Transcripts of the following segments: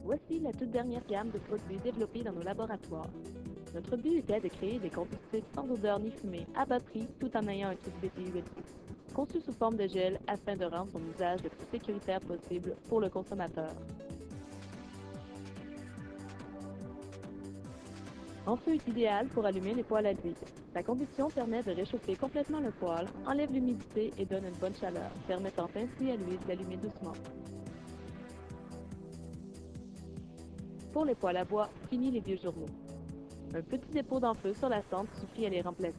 Voici la toute dernière gamme de produits développés dans nos laboratoires. Notre but était de créer des combustibles sans odeur ni fumée, à bas prix, tout en ayant un tube BTU élevé. Conçu sous forme de gel afin de rendre son usage le plus sécuritaire possible pour le consommateur. En feu est idéal pour allumer les poêles à huile. La combustion permet de réchauffer complètement le poêle, enlève l'humidité et donne une bonne chaleur, permettant ainsi à l'huile d'allumer doucement. Pour les poêles à bois, fini les vieux journaux. Un petit dépôt d'enfeu sur la cendre suffit à les remplacer.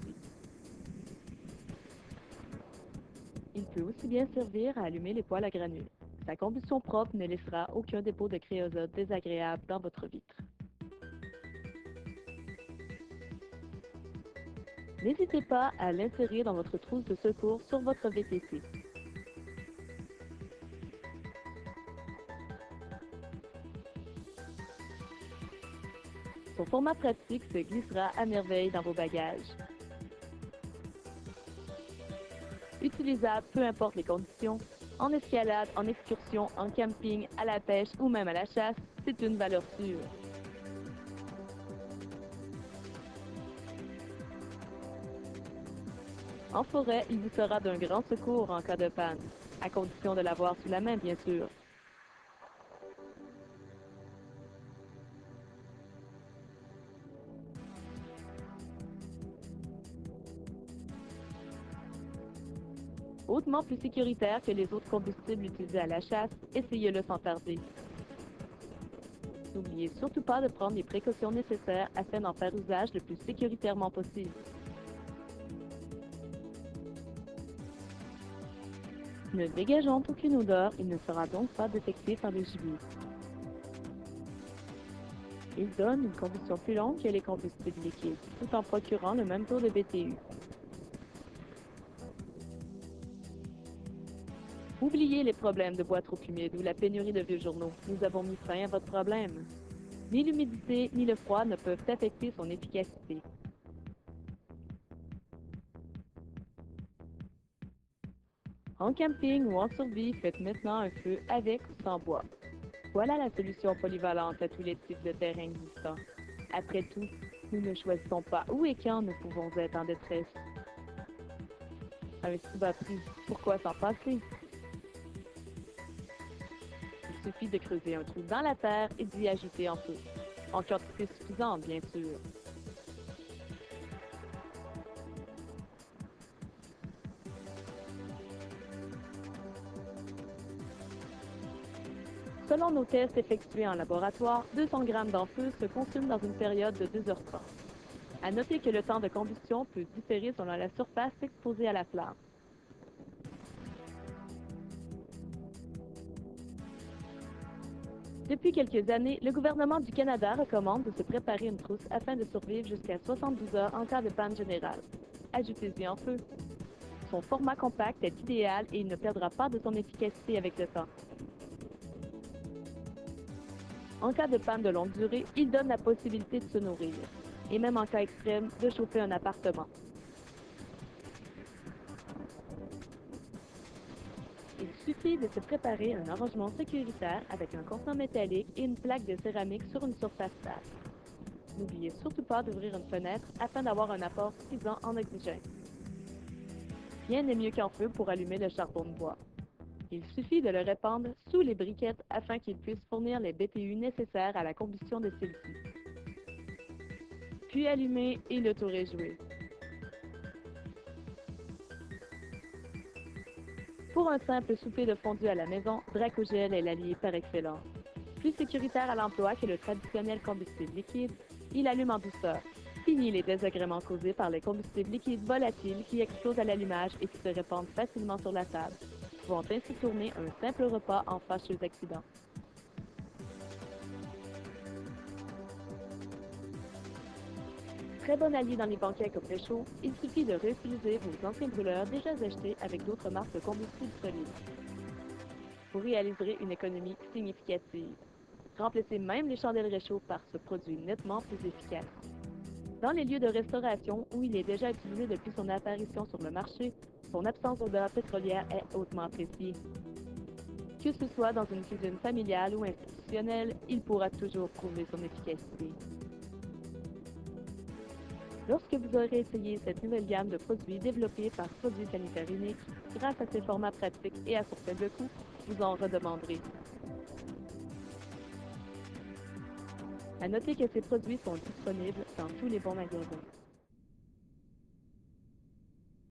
Il peut aussi bien servir à allumer les poêles à granules. Sa combustion propre ne laissera aucun dépôt de créosote désagréable dans votre vitre. N'hésitez pas à l'insérer dans votre trousse de secours sur votre VTC. Son format pratique se glissera à merveille dans vos bagages. Utilisable peu importe les conditions, en escalade, en excursion, en camping, à la pêche ou même à la chasse, c'est une valeur sûre. En forêt, il vous sera d'un grand secours en cas de panne, à condition de l'avoir sous la main bien sûr. Hautement plus sécuritaire que les autres combustibles utilisés à la chasse, essayez-le sans tarder. N'oubliez surtout pas de prendre les précautions nécessaires afin d'en faire usage le plus sécuritairement possible. Ne dégageant aucune odeur, il ne sera donc pas détecté par le gibier. Il donne une combustion plus longue que les combustibles liquides, tout en procurant le même taux de BTU. Oubliez les problèmes de bois trop humide ou la pénurie de vieux journaux. Nous avons mis fin à votre problème. Ni l'humidité ni le froid ne peuvent affecter son efficacité. En camping ou en survie, faites maintenant un feu avec ou sans bois. Voilà la solution polyvalente à tous les types de terrains existants. Après tout, nous ne choisissons pas où et quand nous pouvons être en détresse. Avec si bas prix, pourquoi s'en passer? Il suffit de creuser un trou dans la terre et d'y ajouter en feu. En quantité suffisante, bien sûr. Selon nos tests effectués en laboratoire, 200 grammes d'enfeu se consument dans une période de 2h30. À noter que le temps de combustion peut différer selon la surface exposée à la flamme. Depuis quelques années, le gouvernement du Canada recommande de se préparer une trousse afin de survivre jusqu'à 72 heures en cas de panne générale. Ajoutez-y en feu. Son format compact est idéal et il ne perdra pas de son efficacité avec le temps. En cas de panne de longue durée, il donne la possibilité de se nourrir, et même en cas extrême, de chauffer un appartement. Il suffit de se préparer un arrangement sécuritaire avec un contenant métallique et une plaque de céramique sur une surface stable. N'oubliez surtout pas d'ouvrir une fenêtre afin d'avoir un apport suffisant en oxygène. Rien n'est mieux qu'en feu pour allumer le charbon de bois. Il suffit de le répandre sous les briquettes afin qu'il puisse fournir les BTU nécessaires à la combustion de celle-ci. Puis allumer et le tour est joué. Pour un simple souper de fondue à la maison, Dracogel est l'allié par excellence. Plus sécuritaire à l'emploi que le traditionnel combustible liquide, il allume en douceur. Fini les désagréments causés par les combustibles liquides volatiles qui explosent à l'allumage et qui se répandent facilement sur la table, pouvant ainsi tourner un simple repas en fâcheux accident. Très bon allié dans les banquets comme le chaud, il suffit de réutiliser vos anciens brûleurs déjà achetés avec d'autres marques de combustible solide. Vous réaliserez une économie significative. Remplacez même les chandelles réchaud par ce produit nettement plus efficace. Dans les lieux de restauration où il est déjà utilisé depuis son apparition sur le marché, son absence d'odeur pétrolière est hautement appréciée. Que ce soit dans une cuisine familiale ou institutionnelle, il pourra toujours prouver son efficacité. Lorsque vous aurez essayé cette nouvelle gamme de produits développés par Produits Sanitaires Uniques, grâce à ses formats pratiques et à son faible coût, vous en redemanderez. À noter que ces produits sont disponibles dans tous les bons magasins.